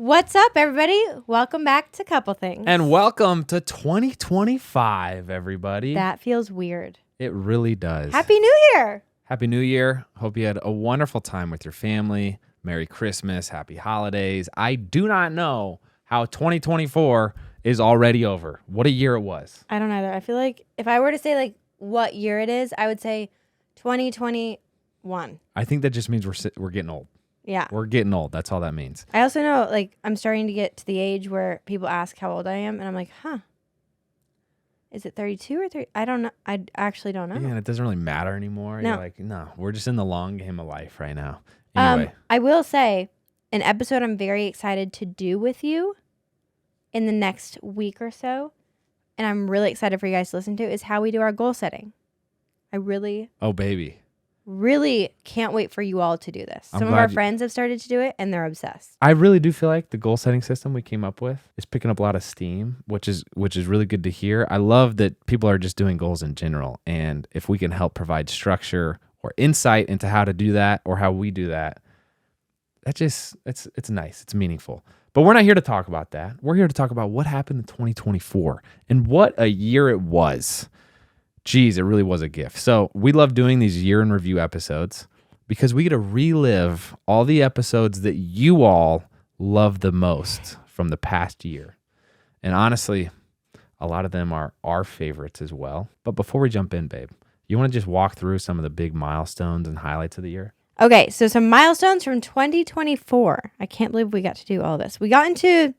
What's up, everybody? Welcome back to Couple Things. And welcome to 2025, everybody. That feels weird. It really does. Happy New Year! Happy New Year. Hope you had a wonderful time with your family. Merry Christmas. Happy holidays. I do not know how 2024 is already over. What a year it was. I don't either. I feel like if I were to say like what year it is, I would say 2021. I think that just means we're getting old. Yeah. We're getting old. That's all that means. I also know like I'm starting to get to the age where people ask how old I am, and I'm like, is it 32 or 30? I don't know. I actually don't know. Yeah, and it doesn't really matter anymore. No. You're like, no, we're just in the long game of life right now. Anyway. I will say an episode I'm very excited to do with you in the next week or so, and I'm really excited for you guys to listen to, is how we do our goal setting. I really can't wait for you all to do this. Some of our friends have started to do it, and they're obsessed. I really do feel like the goal setting system we came up with is picking up a lot of steam, which is really good to hear. I love that people are just doing goals in general, and if we can help provide structure or insight into how to do that or how we do that, it's nice. It's meaningful. But we're not here to talk about that. We're here to talk about what happened in 2024 and what a year it was. Geez, it really was a gift. So we love doing these year in review episodes because we get to relive all the episodes that you all love the most from the past year. And honestly, a lot of them are our favorites as well. But before we jump in, babe, you want to just walk through some of the big milestones and highlights of the year? Okay, so some milestones from 2024. I can't believe we got to do all this. We got into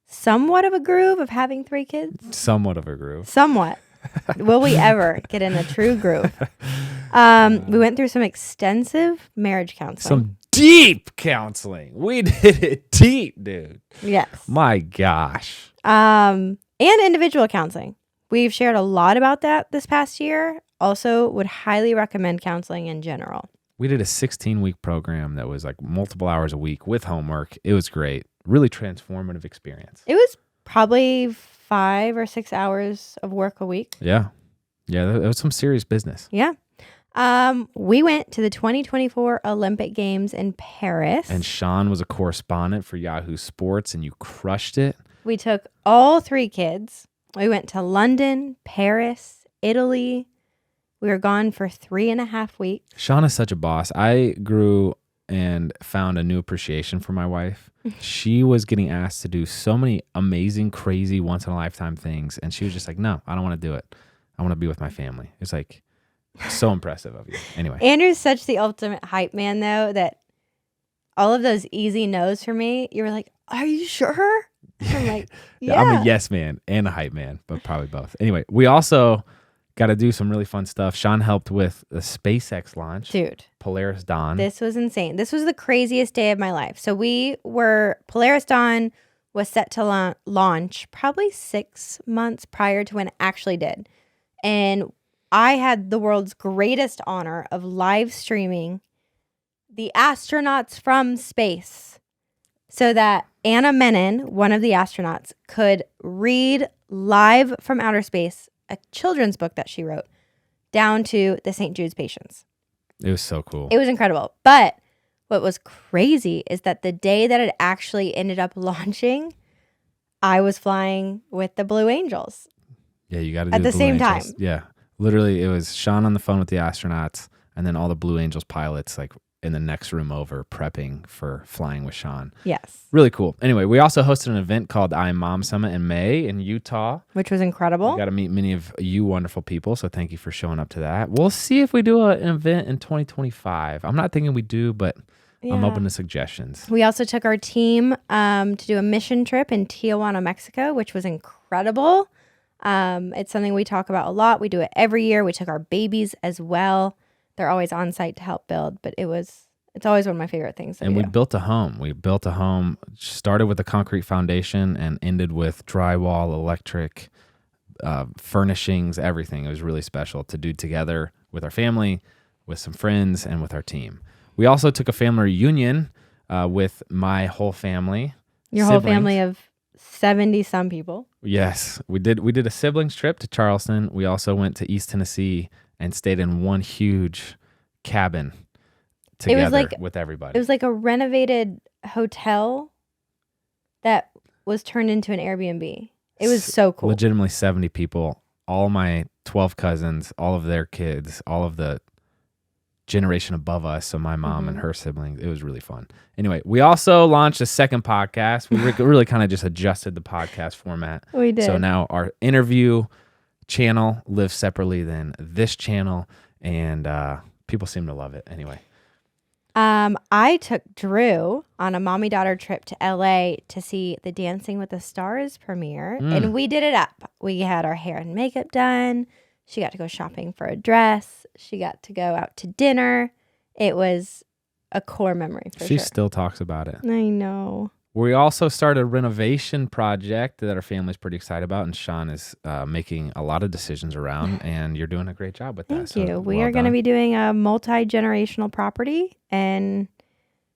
somewhat of a groove of having 3 kids. Somewhat of a groove. Somewhat. Will we ever get in a true groove? We went through some extensive marriage counseling. Some deep counseling. We did it deep, dude. Yes. My gosh. And individual counseling. We've shared a lot about that this past year. Also, would highly recommend counseling in general. We did a 16-week program that was like multiple hours a week with homework. It was great. Really transformative experience. It was probably 5 or 6 hours of work a week. Yeah. That was some serious business. Yeah. We went to the 2024 Olympic Games in Paris. And Shawn was a correspondent for Yahoo Sports, and you crushed it. We took all 3 kids. We went to London, Paris, Italy. We were gone for 3.5 weeks. Shawn is such a boss. I grew and found a new appreciation for my wife. She was getting asked to do so many amazing, crazy, once-in-a-lifetime things, and she was just like, no, I don't want to do it. I want to be with my family. It's like so impressive of you. Anyway. Andrew's such the ultimate hype man, though, that all of those easy no's for me, you were like, are you sure? I'm like, yeah. I'm a yes man and a hype man, but probably both. Anyway, we also got to do some really fun stuff. Shawn helped with the SpaceX launch. Dude. Polaris Dawn. This was insane. This was the craziest day of my life. So Polaris Dawn was set to launch probably 6 months prior to when it actually did. And I had the world's greatest honor of live streaming the astronauts from space so that Anna Menon, one of the astronauts, could read live from outer space a children's book that she wrote down to the St. Jude's patients. It was so cool. It was incredible. But what was crazy is that the day that it actually ended up launching, I was flying with the Blue Angels. Yeah, you got to do at the Blue same Angels. time. Yeah, literally, it was Shawn on the phone with the astronauts, and then all the Blue Angels pilots like in the next room over prepping for flying with Shawn. Yes. Really cool. Anyway, we also hosted an event called I'm Mom Summit in May in Utah. Which was incredible. We got to meet many of you wonderful people, so thank you for showing up to that. We'll see if we do an event in 2025. I'm not thinking we do, but I'm open to suggestions. We also took our team to do a mission trip in Tijuana, Mexico, which was incredible. It's something we talk about a lot. We do it every year. We took our babies as well. They're always on site to help build, but it's always one of my favorite things. And we built a home. We built a home, started with a concrete foundation and ended with drywall, electric, furnishings, everything. It was really special to do together with our family, with some friends, and with our team. We also took a family reunion with my whole family. Your whole family of 70 some people. Yes, we did. We did a siblings trip to Charleston. We also went to East Tennessee and stayed in one huge cabin together with everybody. It was like a renovated hotel that was turned into an Airbnb. It was so cool. Legitimately 70 people, all my 12 cousins, all of their kids, all of the generation above us. So my mom and her siblings. It was really fun. Anyway, we also launched a second podcast. We really kind of just adjusted the podcast format. We did. So now our interview channel lives separately than this channel, and people seem to love it. Anyway. I took Drew on a mommy-daughter trip to LA to see the Dancing with the Stars premiere, and we did it up. We had our hair and makeup done. She got to go shopping for a dress. She got to go out to dinner. It was a core memory for She sure. still talks about it. I know. We also started a renovation project that our family's pretty excited about, and Shawn is making a lot of decisions around, and you're doing a great job with that. Thank you. We well are going to done. be doing a multi-generational property and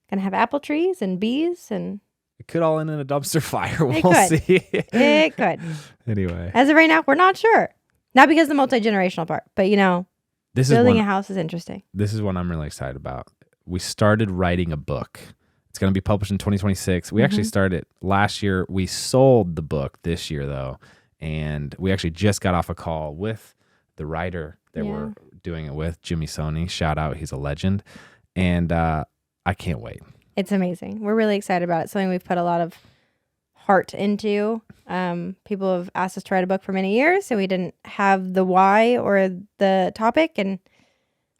going to have apple trees and bees, and It could all end in a dumpster fire. We'll could. see. it could. Anyway, As of right now, we're not sure. Not because of the multi-generational part, but this building is a house is interesting. this is what I'm really excited about. We started writing a book. It's going to be published in 2026. We actually started last year. We sold the book this year, though, and we actually just got off a call with the writer that we're doing it with, Jimmy Soni. Shout out, he's a legend, and I can't wait. It's amazing. We're really excited about it. Something we've put a lot of heart into. People have asked us to write a book for many years, and we didn't have the why or the topic, and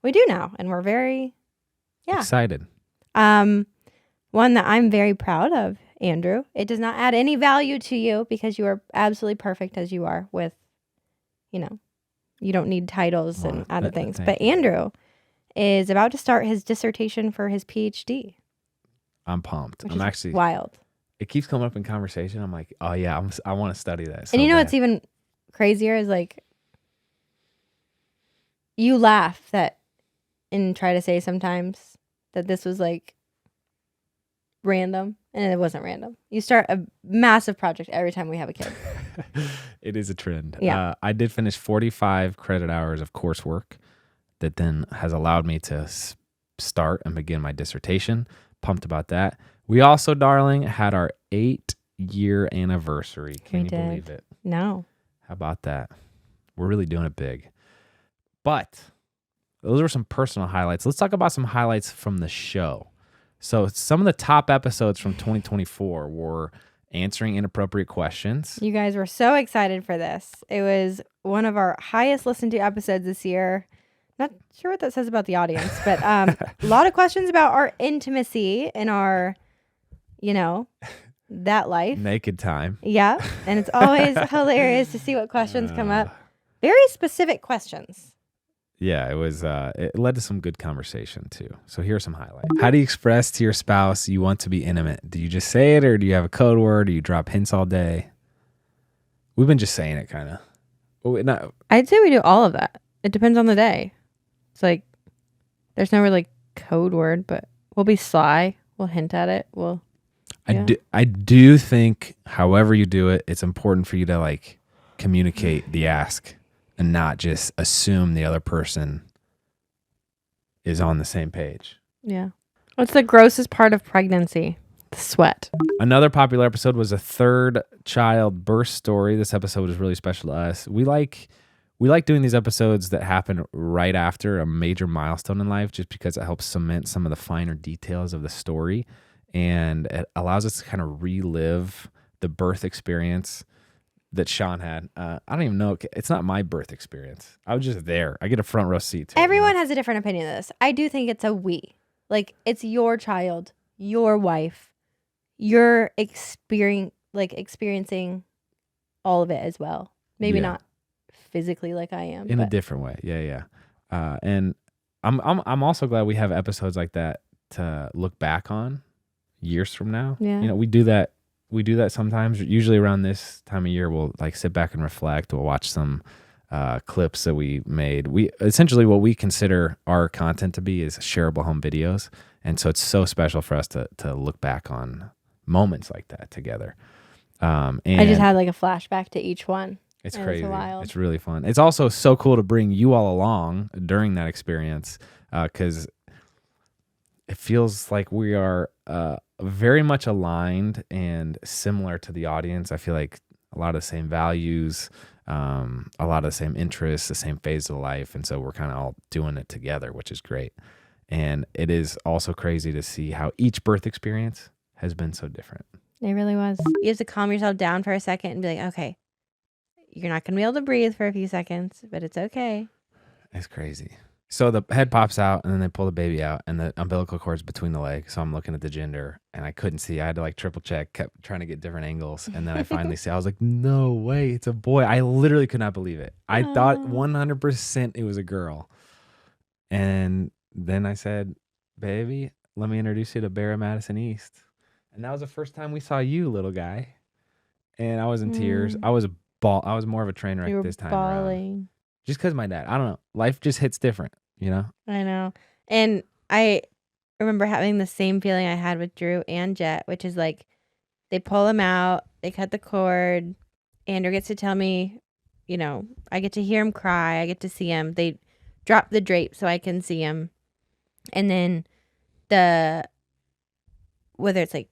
we do now, and we're very Excited. One that I'm very proud of, Andrew. It does not add any value to you because you are absolutely perfect as you are with, you don't need titles and other things. But Andrew is about to start his dissertation for his PhD. I'm pumped. Which I'm is actually wild. It keeps coming up in conversation. I'm like, oh yeah, I want to study that. So And bad. what's even crazier is you laugh and try to say sometimes that this was random, and it wasn't random. You start a massive project every time we have a kid. It is a trend. Yeah. I did finish 45 credit hours of coursework that then has allowed me to start and begin my dissertation. Pumped about that. We also, darling, had our 8-year anniversary. Can you believe it? No. How about that? We're really doing it big. But those were some personal highlights. Let's talk about some highlights from the show. So some of the top episodes from 2024 were answering inappropriate questions. You guys were so excited for this. It was one of our highest listened to episodes this year. Not sure what that says about the audience, but a lot of questions about our intimacy and our, that life. Naked time. Yeah. And it's always hilarious to see what questions come up. Very specific questions. Yeah, it was. It led to some good conversation too. So here are some highlights. How do you express to your spouse you want to be intimate? Do you just say it, or do you have a code word? Do you drop hints all day? We've been just saying it, kind of. I'd say we do all of that. It depends on the day. It's there's no really code word, but we'll be sly. We'll hint at it. I do think, however you do it, it's important for you to communicate the ask and not just assume the other person is on the same page. Yeah. What's the grossest part of pregnancy? The sweat. Another popular episode was a third child birth story. This episode was really special to us. We like doing these episodes that happen right after a major milestone in life, just because it helps cement some of the finer details of the story, and it allows us to kind of relive the birth experience that Shawn had. I don't even know. It's not my birth experience. I was just there. I get a front row seat to it. Everyone has a different opinion of this. I do think it's a we. It's your child, your wife. You're experiencing all of it as well. Maybe not physically like I am. In a different way. Yeah. And I'm also glad we have episodes like that to look back on years from now. Yeah. We do that sometimes. Usually around this time of year, we'll sit back and reflect. We'll watch some clips that we made. We essentially, what we consider our content to be is shareable home videos, and so it's so special for us to look back on moments like that together. And I just had a flashback to each one. It's crazy. It's wild. It's really fun. It's also so cool to bring you all along during that experience, because it feels like we are very much aligned and similar to the audience. I feel like a lot of the same values, a lot of the same interests, the same phase of life. And so we're kind of all doing it together, which is great. And it is also crazy to see how each birth experience has been so different. It really was. You have to calm yourself down for a second and be like, okay, you're not going to be able to breathe for a few seconds, but it's okay. It's crazy. So the head pops out and then they pull the baby out and the umbilical cord's between the legs. So I'm looking at the gender and I couldn't see. I had to like triple check, kept trying to get different angles. And then I finally see, I was like, no way, it's a boy. I literally could not believe it. I thought 100% it was a girl. And then I said, baby, let me introduce you to Barra Madison East. And that was the first time we saw you, little guy. And I was in tears. I was more of a train wreck this time around. Just because my dad, I don't know. Life just hits different, you know? I know. And I remember having the same feeling I had with Drew and Jet, which is like they pull him out, they cut the cord. Andrew gets to tell me, you know, I get to hear him cry. I get to see him. They drop the drape so I can see him. And then whether it's like,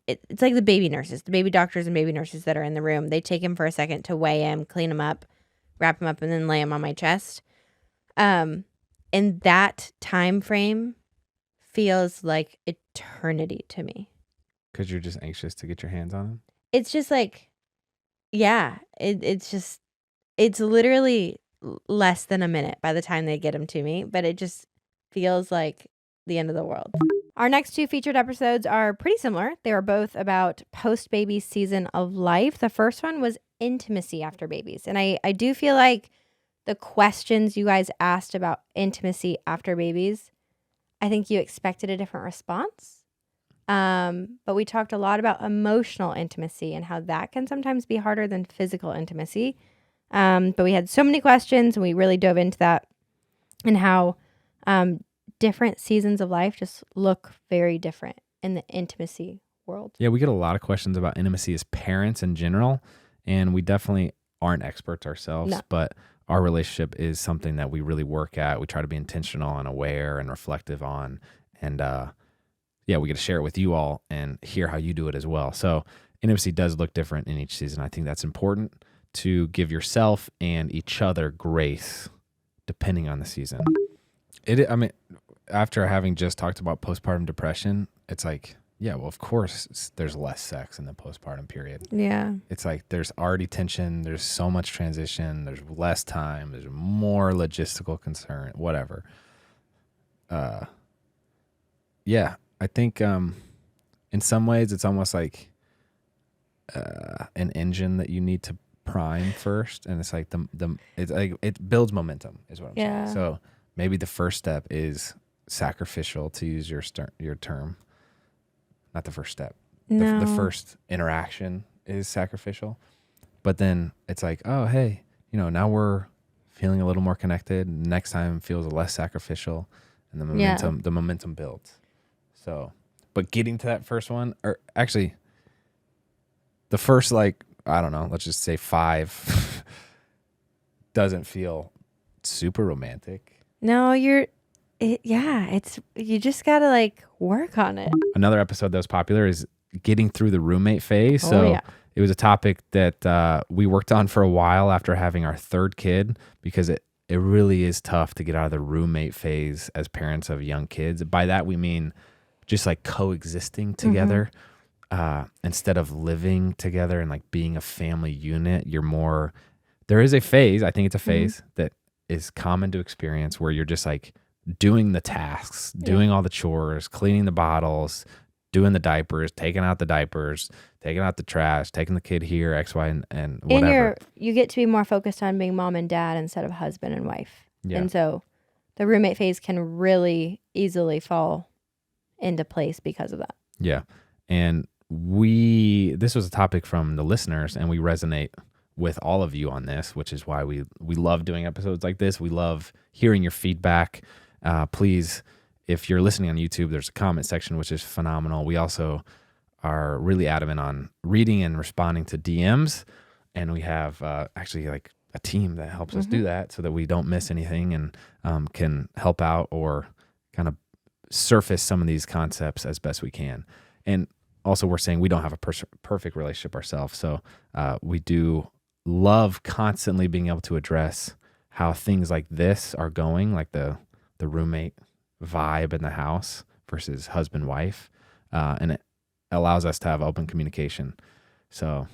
it's like the baby nurses, the baby doctors and baby nurses that are in the room. They take him for a second to weigh him, clean him up, wrap him up, and then lay him on my chest. And that time frame feels like eternity to me. Because you're just anxious to get your hands on him? It's just like, yeah, it's literally less than a minute by the time they get him to me, but it just feels like the end of the world. Our next two featured episodes are pretty similar. They were both about post-baby season of life. The first one was intimacy after babies. And I do feel like the questions you guys asked about intimacy after babies, I think you expected a different response. But we talked a lot about emotional intimacy and how that can sometimes be harder than physical intimacy. But we had so many questions and we really dove into that and how different seasons of life just look very different in the intimacy world. Yeah, we get a lot of questions about intimacy as parents in general. And we definitely aren't experts ourselves, but our relationship is something that we really work at. We try to be intentional and aware and reflective on. And we get to share it with you all and hear how you do it as well. So intimacy does look different in each season. I think that's important to give yourself and each other grace depending on the season. After having just talked about postpartum depression, it's like, yeah, well, of course, there's less sex in the postpartum period. Yeah. It's like there's already tension. There's so much transition. There's less time. There's more logistical concern, whatever. Yeah, I think in some ways it's almost like an engine that you need to prime first. And it's like it builds momentum is what I'm saying. So maybe the first step is sacrificial, to use your term. Not the first step. No. The first interaction is sacrificial. But then it's like, oh, hey, now we're feeling a little more connected. Next time feels less sacrificial. And the momentum builds. So, but getting to that first one, or actually the first, like, I don't know, let's just say 5 doesn't feel super romantic. No, you just gotta like work on it. Another episode that was popular is getting through the roommate phase. It was a topic that we worked on for a while after having our third kid, because it really is tough to get out of the roommate phase as parents of young kids. By that we mean just like coexisting together instead of living together and like being a family unit. There is a phase, I think it's a phase that is common to experience, where you're just like doing the tasks, doing all the chores, cleaning the bottles, doing the diapers, taking out the diapers, taking out the trash, taking the kid here, X, Y, and whatever. And you get to be more focused on being mom and dad instead of husband and wife. Yeah. And so the roommate phase can really easily fall into place because of that. Yeah. And this was a topic from the listeners, and we resonate with all of you on this, which is why we love doing episodes like this. We love hearing your feedback. Please, if you're listening on YouTube, there's a comment section, which is phenomenal. We also are really adamant on reading and responding to DMs. And we have actually like a team that helps us do that so that we don't miss anything and can help out or kind of surface some of these concepts as best we can. And also, we're saying we don't have a perfect relationship ourselves. So we do love constantly being able to address how things like this are going, like the roommate vibe in the house versus husband wife, and it allows us to have open communication. So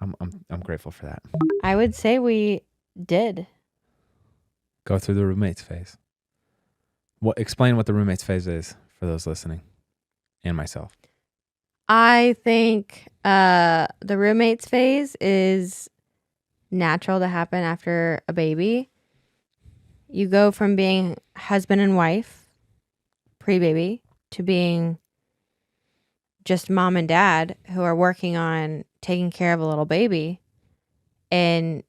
I'm grateful for that. I would say we did. Go through the roommates phase. Explain what the roommates phase is for those listening, and myself. I think the roommates phase is natural to happen after a baby. You go from being husband and wife pre-baby to being just mom and dad who are working on taking care of a little baby, and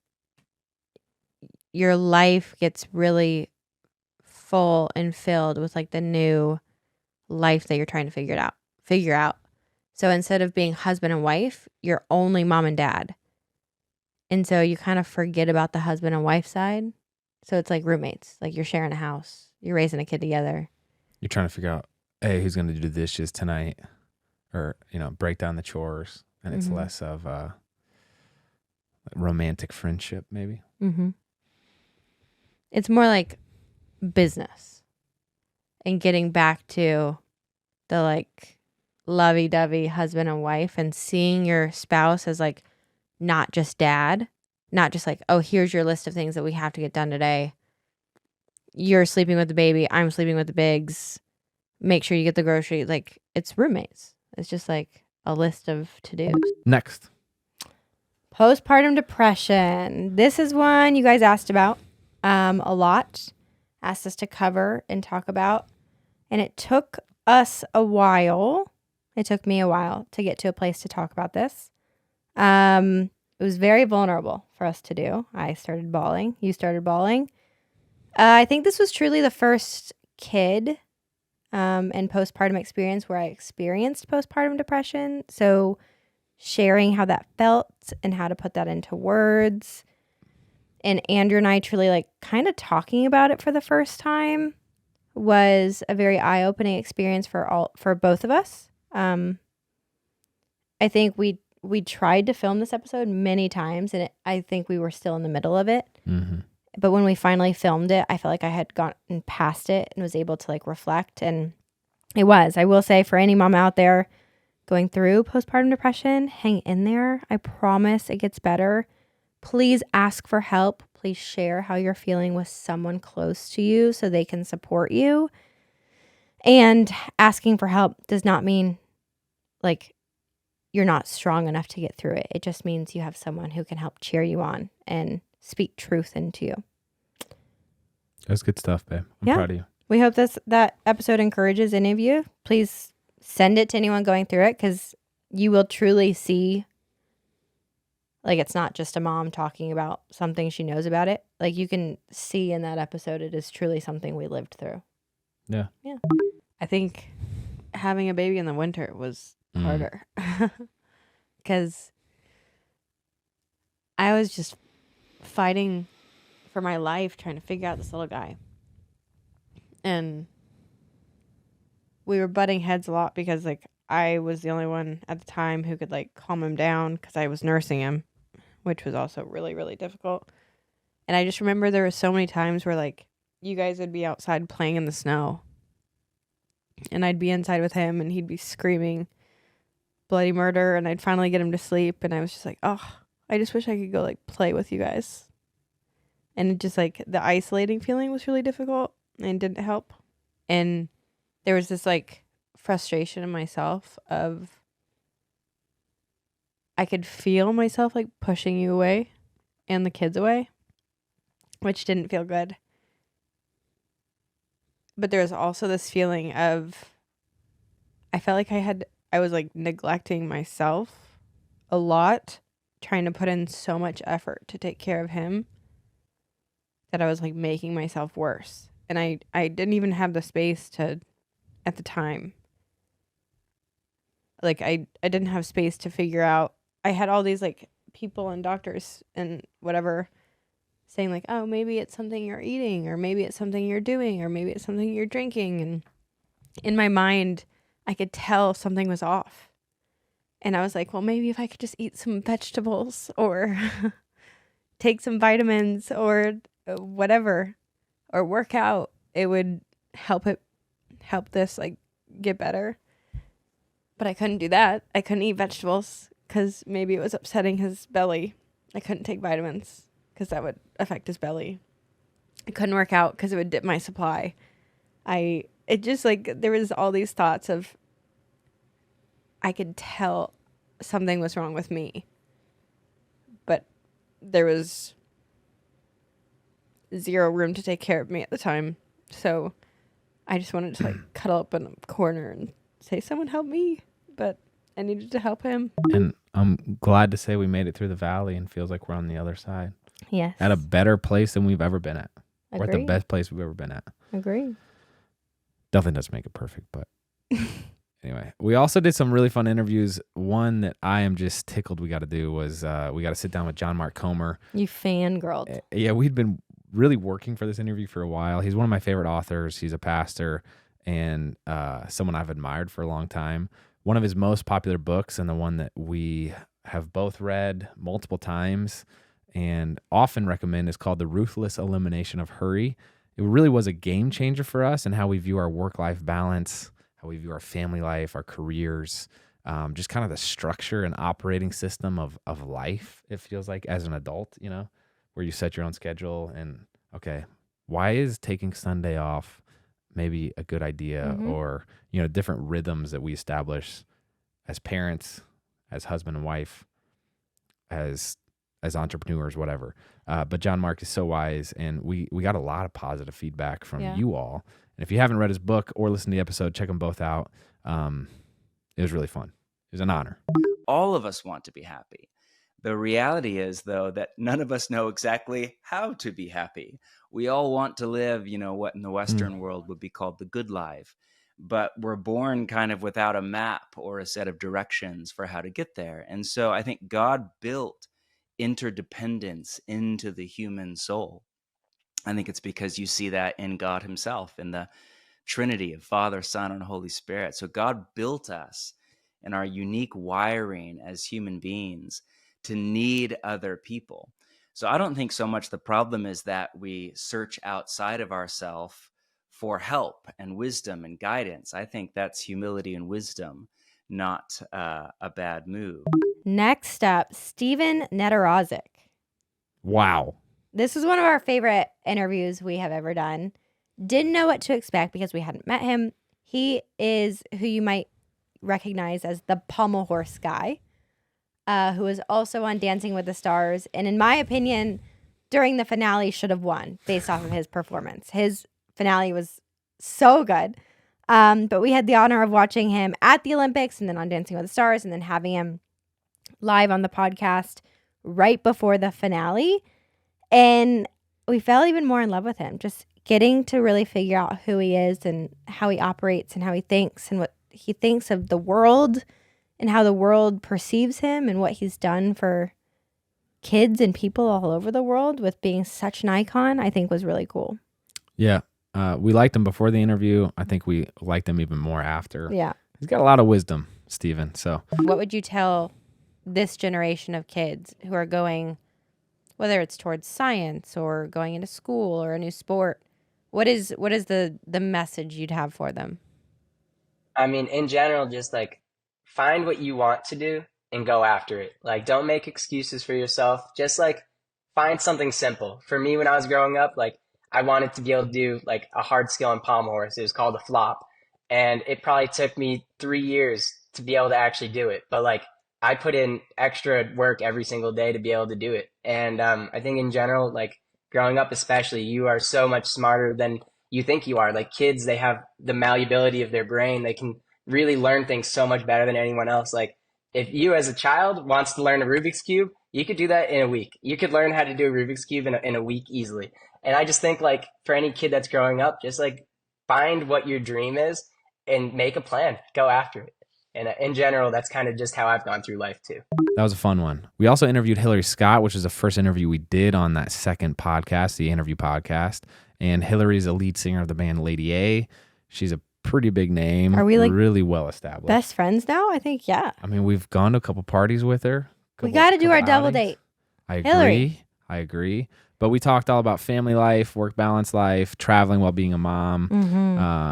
your life gets really full and filled with like the new life that you're trying to figure out. So instead of being husband and wife, you're only mom and dad. And so you kind of forget about the husband and wife side. So it's like roommates, like you're sharing a house, you're raising a kid together. You're trying to figure out, hey, who's going to do the dishes tonight, or, break down the chores. And it's less of a romantic friendship, maybe. Mm-hmm. It's more like business and getting back to the like lovey-dovey husband and wife, and seeing your spouse as like not just dad, not just like, oh, here's your list of things that we have to get done today. You're sleeping with the baby, I'm sleeping with the bigs. Make sure you get the groceries. Like, it's roommates. It's just like a list of to-dos. Next. Postpartum depression. This is one you guys asked about a lot. Asked us to cover and talk about. And it took us a while. It took me a while to get to a place to talk about this. It was very vulnerable for us to do. I started bawling. You started bawling. I think this was truly the first kid and postpartum experience where I experienced postpartum depression. So sharing how that felt and how to put that into words. And Andrew and I truly like kind of talking about it for the first time was a very eye-opening experience for both of us. I think we tried to film this episode many times, and I think we were still in the middle of it. Mm-hmm. But when we finally filmed it, I felt like I had gotten past it and was able to like reflect. And it was. I will say, for any mom out there going through postpartum depression, hang in there. I promise it gets better. Please ask for help. Please share how you're feeling with someone close to you so they can support you. And asking for help does not mean like you're not strong enough to get through it. It just means you have someone who can help cheer you on and speak truth into you. That's good stuff, babe. I'm proud of you. We hope that episode encourages any of you. Please send it to anyone going through it, because you will truly see, like, it's not just a mom talking about something she knows about it. Like, you can see in that episode, it is truly something we lived through. Yeah. Yeah. I think having a baby in the winter was harder because I was just fighting for my life trying to figure out this little guy. And we were butting heads a lot because like I was the only one at the time who could like calm him down because I was nursing him, which was also really, really difficult. And I just remember there were so many times where like you guys would be outside playing in the snow and I'd be inside with him and he'd be screaming bloody murder, and I'd finally get him to sleep, and I was just like, oh, I just wish I could go like play with you guys. And it just like the isolating feeling was really difficult and didn't help. And there was this like frustration in myself of I could feel myself like pushing you away and the kids away, which didn't feel good. But there was also this feeling of I felt like I was like neglecting myself a lot, trying to put in so much effort to take care of him that I was like making myself worse. And I didn't even have the space to, at the time, like I didn't have space to figure out. I had all these like people and doctors and whatever saying like, oh, maybe it's something you're eating, or maybe it's something you're doing, or maybe it's something you're drinking. And in my mind, I could tell something was off. And I was like, well, maybe if I could just eat some vegetables or take some vitamins or whatever, or work out, it would help this like get better. But I couldn't do that. I couldn't eat vegetables because maybe it was upsetting his belly. I couldn't take vitamins because that would affect his belly. I couldn't work out because it would dip my supply. It just like, there was all these thoughts of, I could tell something was wrong with me, but there was zero room to take care of me at the time. So I just wanted to like cuddle up in a corner and say, someone help me. But I needed to help him. And I'm glad to say we made it through the valley and feels like we're on the other side. Yes. At a better place than we've ever been at. Agree. We're at the best place we've ever been at. Agree. Nothing does make it perfect, but anyway. We also did some really fun interviews. One that I am just tickled we got to do was we got to sit down with John Mark Comer. You fangirled. Yeah, we'd been really working for this interview for a while. He's one of my favorite authors. He's a pastor and someone I've admired for a long time. One of his most popular books, and the one that we have both read multiple times and often recommend, is called The Ruthless Elimination of Hurry. It really was a game changer for us and how we view our work-life balance, how we view our family life, our careers, just kind of the structure and operating system of life, it feels like, as an adult, you know, where you set your own schedule and, okay, why is taking Sunday off maybe a good idea? Or, you know, different rhythms that we establish as parents, as husband and wife, as entrepreneurs, whatever. But John Mark is so wise, and we got a lot of positive feedback from you all. And if you haven't read his book or listened to the episode, check them both out. It was really fun. It was an honor. All of us want to be happy. The reality is, though, that none of us know exactly how to be happy. We all want to live, you know, what in the Western world would be called the good life. But we're born kind of without a map or a set of directions for how to get there. And so I think God built interdependence into the human soul. I think it's because you see that in God himself, in the Trinity of Father, Son, and Holy Spirit. So God built us in our unique wiring as human beings to need other people. So I don't think so much the problem is that we search outside of ourselves for help and wisdom and guidance. I think that's humility and wisdom, not a bad move. Next up, Steven Nedorozic. Wow. This is one of our favorite interviews we have ever done. Didn't know what to expect because we hadn't met him. He is who you might recognize as the pommel horse guy, who was also on Dancing with the Stars. And in my opinion, during the finale should have won based off of his performance. His finale was so good. But we had the honor of watching him at the Olympics and then on Dancing with the Stars and then having him live on the podcast right before the finale. And we fell even more in love with him, just getting to really figure out who he is and how he operates and how he thinks and what he thinks of the world and how the world perceives him and what he's done for kids and people all over the world with being such an icon, I think was really cool. Yeah. We liked him before the interview. I think we liked him even more after. Yeah. He's got a lot of wisdom, Steven. So what would you tell this generation of kids who are going, whether it's towards science or going into school or a new sport, what is the message you'd have for them? I mean, in general, just like find what you want to do and go after it. Like, don't make excuses for yourself. Just like find something simple. For me, when I was growing up, like I wanted to be able to do like a hard skill on pommel horse. It was called a flop. And it probably took me 3 years to be able to actually do it. But like I put in extra work every single day to be able to do it. And I think in general, like growing up especially, you are so much smarter than you think you are. Like kids, they have the malleability of their brain. They can really learn things so much better than anyone else. Like if you as a child wants to learn a Rubik's Cube, you could do that in a week. You could learn how to do a Rubik's Cube in a week easily. And I just think like for any kid that's growing up, just like find what your dream is and make a plan, go after it. And in general, that's kind of just how I've gone through life too. that was a fun one. We also interviewed Hillary Scott, which is the first interview we did on that second podcast, the interview podcast. And Hillary's a lead singer of the band Lady A. She's a pretty big name. Are we, like, really well established? Best friends now? I think, yeah. I mean, we've gone to a couple parties with her. We got to do our double outings. date. I Hillary. agree. But we talked all about family life, work balance life, traveling while being a mom,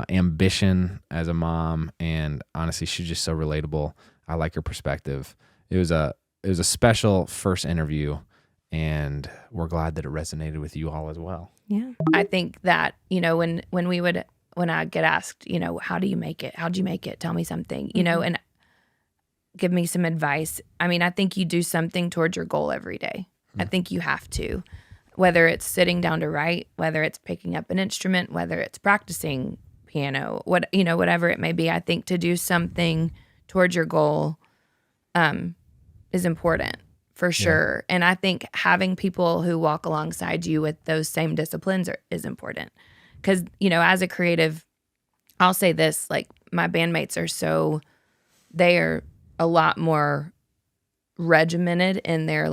ambition as a mom, and honestly, she's just so relatable. I like her perspective. It was a special first interview, and we're glad that it resonated with you all as well. Yeah. I think that, when I get asked, how do you make it? How'd you make it? Tell me something, and give me some advice. I mean, I think you do something towards your goal every day. I think you have to, whether it's sitting down to write, whether it's picking up an instrument, whether it's practicing piano, whatever it may be. I think to do something towards your goal is important for sure. And I think having people who walk alongside you with those same disciplines is important. Because, as a creative, I'll say this, like my bandmates they are a lot more regimented in their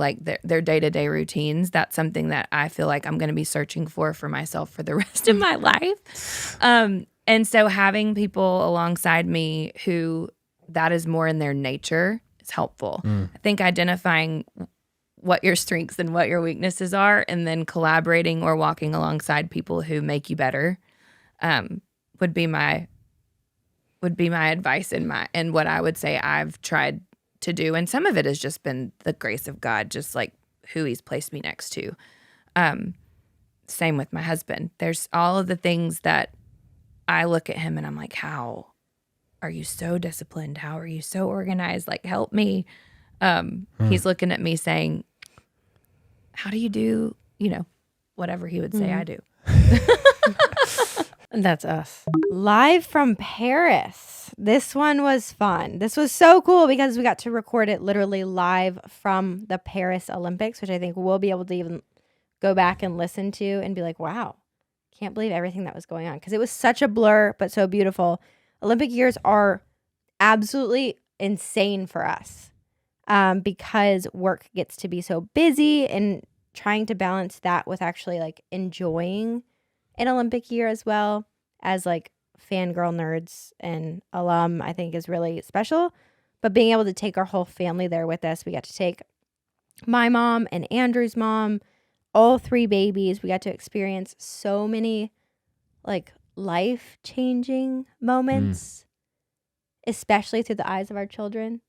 day-to-day routines. That's something that I feel like I'm going to be searching for myself for the rest of my life. And so having people alongside me who that is more in their nature is helpful. I think identifying what your strengths and what your weaknesses are, and then collaborating or walking alongside people who make you better would be my advice and what I would say I've tried to do. And some of it has just been the grace of God, just like who he's placed me next to. Same with my husband. There's all of the things that I look at him and I'm like, how are you so disciplined? How are you so organized? Like, help me. He's looking at me saying, how do you do, whatever he would say I do. That's us. Live from Paris. This one was fun. This was so cool because we got to record it literally live from the Paris Olympics, which I think we'll be able to even go back and listen to and be like, wow, can't believe everything that was going on. Because it was such a blur, but so beautiful. Olympic years are absolutely insane for us because work gets to be so busy, and trying to balance that with actually like enjoying an Olympic year as well as like fangirl nerds and alum, I think is really special. But being able to take our whole family there with us, we got to take my mom and Andrew's mom, all 3 babies. We got to experience so many like life-changing moments, especially through the eyes of our children.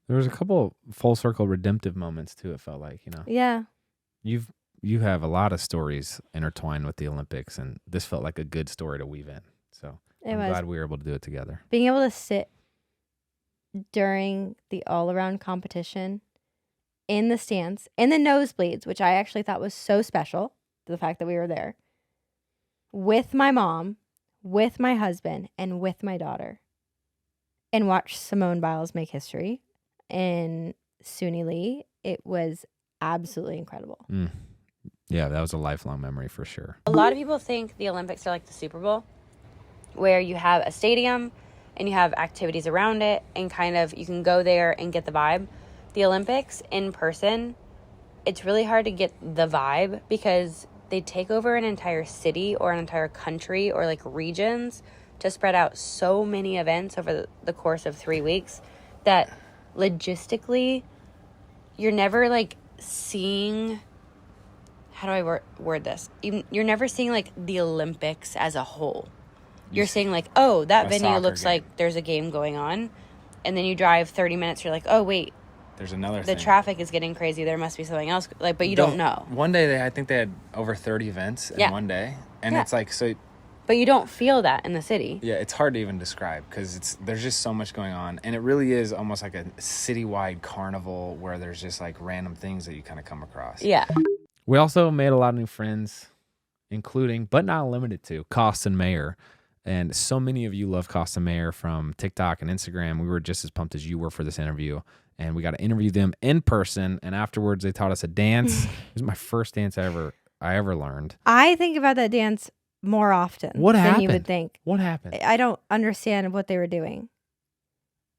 There was a couple full circle redemptive moments too, it felt like, Yeah. You have a lot of stories intertwined with the Olympics, and this felt like a good story to weave in. So I'm glad we were able to do it together. Being able to sit during the all-around competition in the stands, in the nosebleeds, which I actually thought was so special, the fact that we were there, with my mom, with my husband, and with my daughter, and watch Simone Biles make history and Suni Lee, it was absolutely incredible. Yeah, that was a lifelong memory for sure. A lot of people think the Olympics are like the Super Bowl, where you have a stadium and you have activities around it and kind of you can go there and get the vibe. The Olympics in person, it's really hard to get the vibe because they take over an entire city or an entire country or like regions to spread out so many events over the course of 3 weeks that logistically you're never like seeing, how do I word this? You're never seeing like the Olympics as a whole. You're seeing like, oh, that venue looks like there's a game going on. And then you drive 30 minutes, you're like, oh, wait. There's another thing. The traffic is getting crazy. There must be something else. Like, but you don't know. One day, I think they had over 30 events in one day. And it's like, so. But you don't feel that in the city. Yeah, it's hard to even describe because there's just so much going on. And it really is almost like a citywide carnival where there's just like random things that you kind of come across. Yeah. We also made a lot of new friends, including, but not limited to, Cost and Mayer. And so many of you love Cost and Mayer from TikTok and Instagram. We were just as pumped as you were for this interview. And we got to interview them in person. And afterwards, they taught us a dance. It was my first dance I ever learned. I think about that dance more often What than happened? you would think. What happened? I don't understand what they were doing.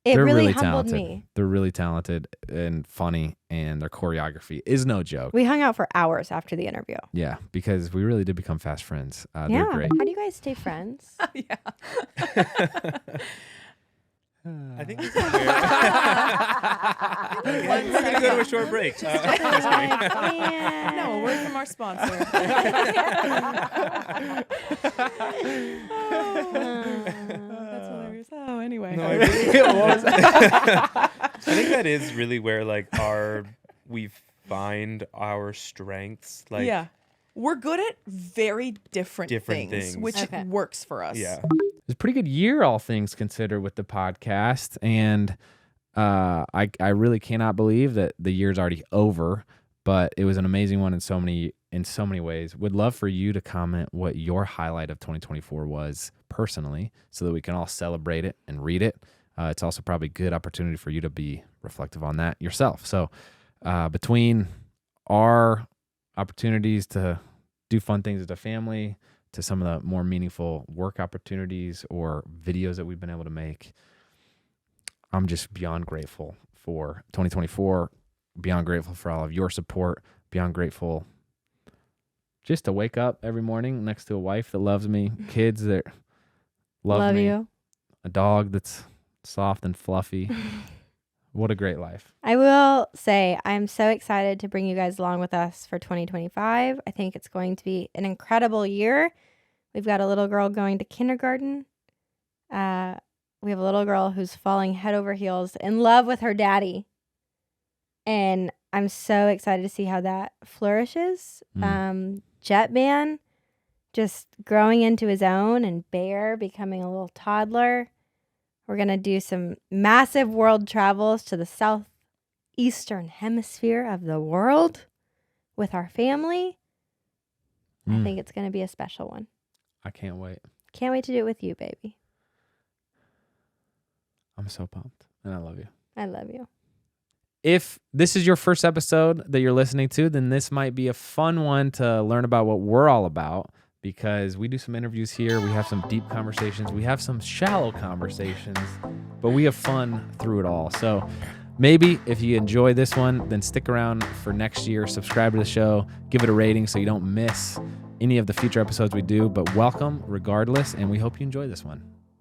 It They're really really humbled talented. me. They're really talented and funny, and their choreography is no joke. We hung out for hours after the interview. Yeah, because we really did become fast friends. Yeah. They're great. How do you guys stay friends? Yeah. I think this is where we're going to go to a short break. Man. No, a word from our sponsor. That's hilarious. Oh, anyway. No, I think that is really where like we find our strengths. Like, Yeah. We're good at very different Different things, things. which Okay. works for us. yeah. It was a pretty good year, all things considered, with the podcast, and I really cannot believe that the year's already over. But it was an amazing one in so many ways. Would love for you to comment what your highlight of 2024 was personally, so that we can all celebrate it and read it. It's also probably a good opportunity for you to be reflective on that yourself. So between our opportunities to do fun things as a family, to some of the more meaningful work opportunities or videos that we've been able to make, I'm just beyond grateful for 2024, beyond grateful for all of your support, beyond grateful just to wake up every morning next to a wife that loves me, kids that love me, you. a dog that's soft and fluffy. What a great life. I will say I'm so excited to bring you guys along with us for 2025. I think it's going to be an incredible year. We've got a little girl going to kindergarten. We have a little girl who's falling head over heels in love with her daddy. And I'm so excited to see how that flourishes. Jetman just growing into his own, and Bear becoming a little toddler. We're going to do some massive world travels to the southeastern hemisphere of the world with our family. I think it's going to be a special one. I can't wait. Can't wait to do it with you, baby. I'm so pumped, and I love you. I love you. If this is your first episode that you're listening to, then this might be a fun one to learn about what we're all about, because we do some interviews here. We have some deep conversations. We have some shallow conversations, but we have fun through it all. So maybe if you enjoy this one, then stick around for next year. Subscribe to the show. Give it a rating so you don't miss any of the future episodes we do. But welcome regardless, and we hope you enjoy this one.